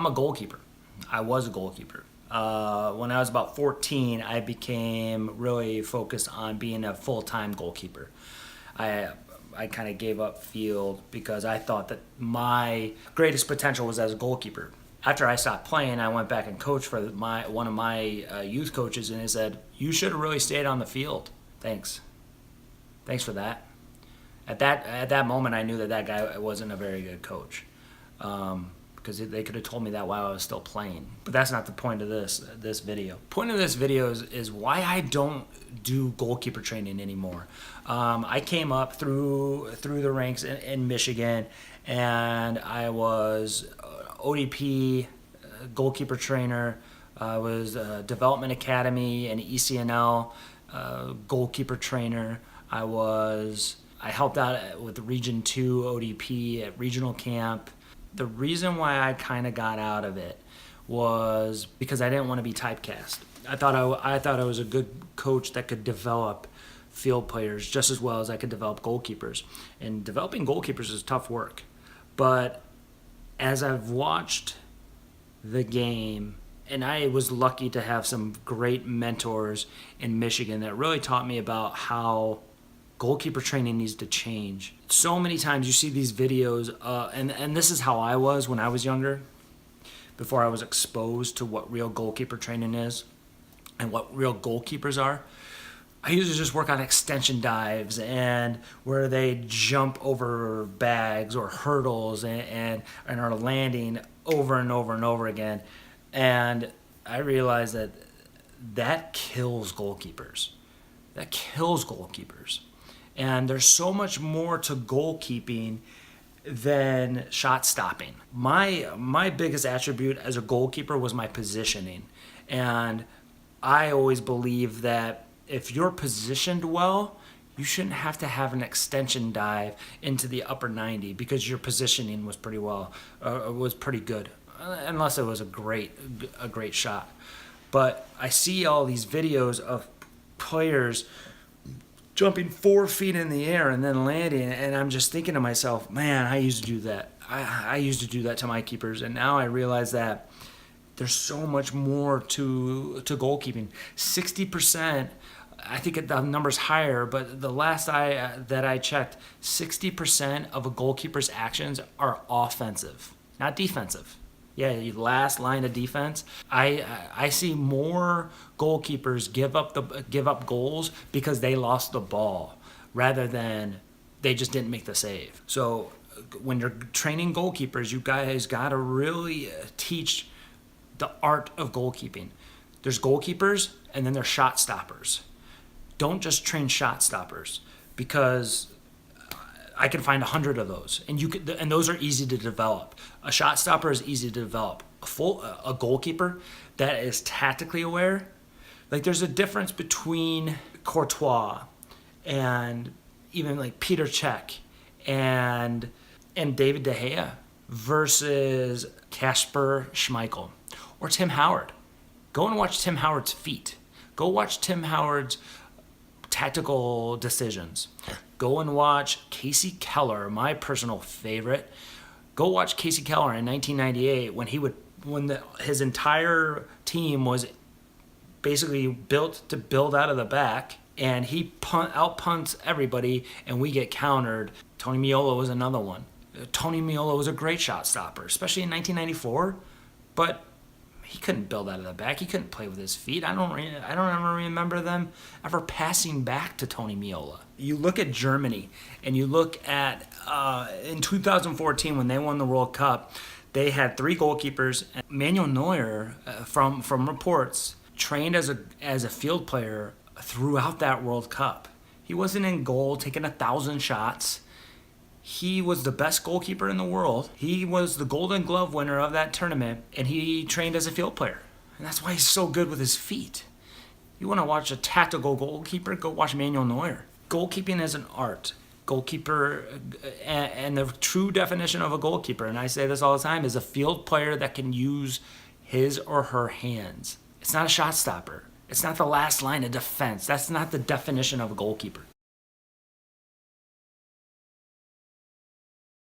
I'm a goalkeeper. I was a goalkeeper. When I was about 14, I became really focused on being a full-time goalkeeper. I kind of gave up field because I thought that my greatest potential was as a goalkeeper. After I stopped playing, I went back and coached for one of my youth coaches, and he said, "You should have really stayed on the field." Thanks for that. At that moment, I knew that guy wasn't a very good coach, because they could have told me that while I was still playing. But that's not the point of this video. Point of this video is why I don't do goalkeeper training anymore. I came up through the ranks in Michigan, and I was ODP goalkeeper trainer. I was Development Academy and ECNL goalkeeper trainer. I helped out with Region 2 ODP at regional camp. The reason why I kind of got out of it was because I didn't want to be typecast. I thought I was a good coach that could develop field players just as well as I could develop goalkeepers. And developing goalkeepers is tough work. But as I've watched the game, and I was lucky to have some great mentors in Michigan that really taught me about how goalkeeper training needs to change. So many times you see these videos, and this is how I was when I was younger, before I was exposed to what real goalkeeper training is and what real goalkeepers are. I used to just work on extension dives and where they jump over bags or hurdles and are landing over and over and over again. And I realized that kills goalkeepers. That kills goalkeepers. And there's so much more to goalkeeping than shot stopping. My biggest attribute as a goalkeeper was my positioning. And I always believe that if you're positioned well, you shouldn't have to have an extension dive into the upper 90 because your positioning was pretty good, unless it was a great shot. But I see all these videos of players jumping 4 feet in the air and then landing, and I'm just thinking to myself, man, I used to do that. I used to do that to my keepers, and now I realize that there's so much more to goalkeeping. 60%, I think the number's higher, but the last that I checked, 60% of a goalkeeper's actions are offensive, not defensive. Yeah, your last line of defense. I see more goalkeepers give up goals because they lost the ball rather than they just didn't make the save. So when you're training goalkeepers, you guys got to really teach the art of goalkeeping. There's goalkeepers and then there's shot stoppers. Don't just train shot stoppers, because I can find 100 of those, and those are easy to develop. A shot stopper is easy to develop. A goalkeeper that is tactically aware, like there's a difference between Courtois and even like Peter Cech and David De Gea versus Kasper Schmeichel or Tim Howard. Go and watch Tim Howard's feet. Go watch Tim Howard's tactical decisions. Go and watch Casey Keller, my personal favorite. Go watch Casey Keller in 1998 when his entire team was basically built to build out of the back, and he out-punts everybody, and we get countered. Tony Meola was another one. Tony Meola was a great shot stopper, especially in 1994, but he couldn't build out of the back. He couldn't play with his feet. I don't ever remember them ever passing back to Tony Meola. You look at Germany, and you look at in 2014 when they won the World Cup, they had 3 goalkeepers. Manuel Neuer, from reports, trained as a field player throughout that World Cup. He wasn't in goal taking 1,000 shots. He was the best goalkeeper in the world. He was the Golden Glove winner of that tournament, and he trained as a field player. And that's why he's so good with his feet. You want to watch a tactical goalkeeper? Go watch Manuel Neuer. Goalkeeping is an art. Goalkeeper, and the true definition of a goalkeeper, and I say this all the time, is a field player that can use his or her hands. It's not a shot stopper. It's not the last line of defense. That's not the definition of a goalkeeper.